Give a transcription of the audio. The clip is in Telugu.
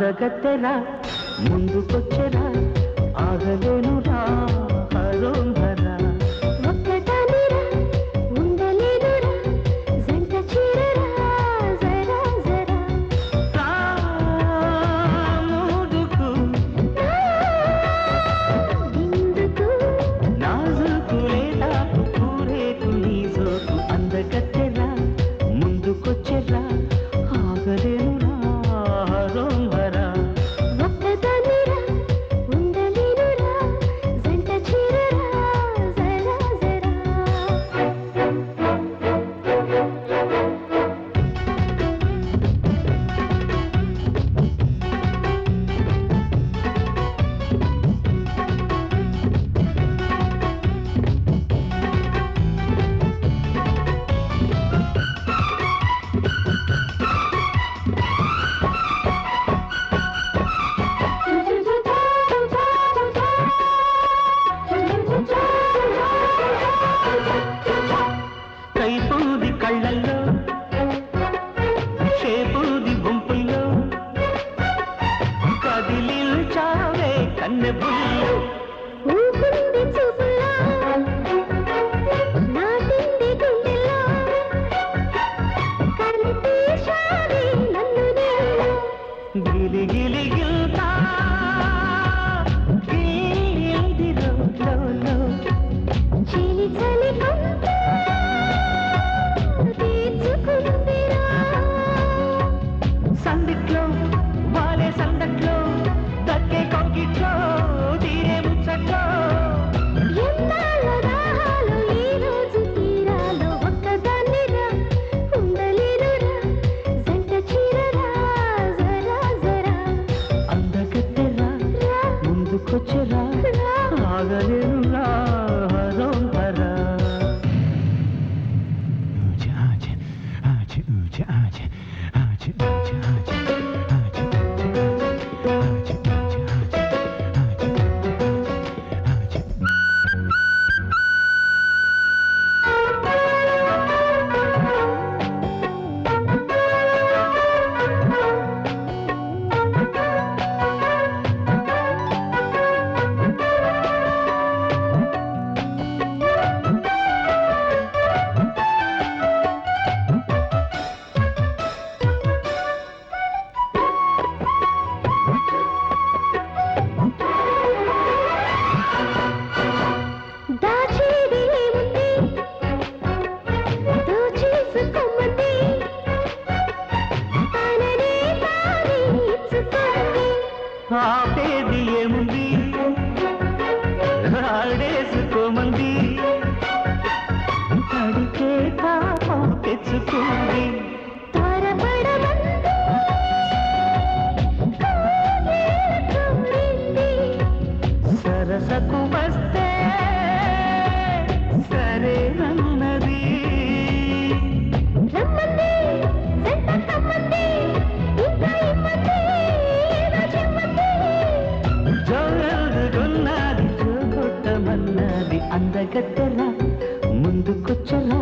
అందగత్తెరా ముందుకొచ్చెరా ఆగలేనురా హరోంహరా ఒక్కటానిరా ఉండలేనురా జంట చేరరా జరా జరా ముందుకు ఇందుకు నాజుకు లేదా ఊరేకు నీ సోకు అందగత్తెరా ముందుకొచ్చెరా ఆగలేనురా హరోంహరా ఒక్కటానిరా ఉండలేనురా జంట చేరరా జరా జరా కైపూది కళ్ళల్లో షేపూది గుంపుల్లో కదిలించావే కన్నెబుల్లో ఊపింది చూపులా నాటింది గుండెలో కలిపేశావే నన్ను నీలో గిలి గిలి గిల్తా గిలిందిలో లో చలి చలి కంట తీర్చుకుందిరా సందిట్లో వాలే సందట్లో దక్కే కొంగిట్లో తీరే ముచ్చట్లో ఎన్నాళ్ళ దాహాలు ఈ రోజు తీరాలో ఒక్కదాన్నిరా ఉండలేనురా జంట చీరరా జరా జరా అందగత్తెరా ముందుకొచ్చెరా ఆగలేనురా హరోంహరా దాచేది ఏముంది దోచేసుకోమంది తననే తానే ఇచ్చుకుంది ఆపేది ఏముంది ఆడేసుకోమంది అడిగే పాపం తెచ్చుకుంది త్వరపడమంది కోరింది సరసకు వస్తే సరేనన్నది రమ్మంది జంట కమ్మంది ఇంకా ఇమ్మంది ఏదో చిమ్మంది జోరుకున్నది జోగొట్టమన్నది అందగత్తెరా ముందుకొచ్చరా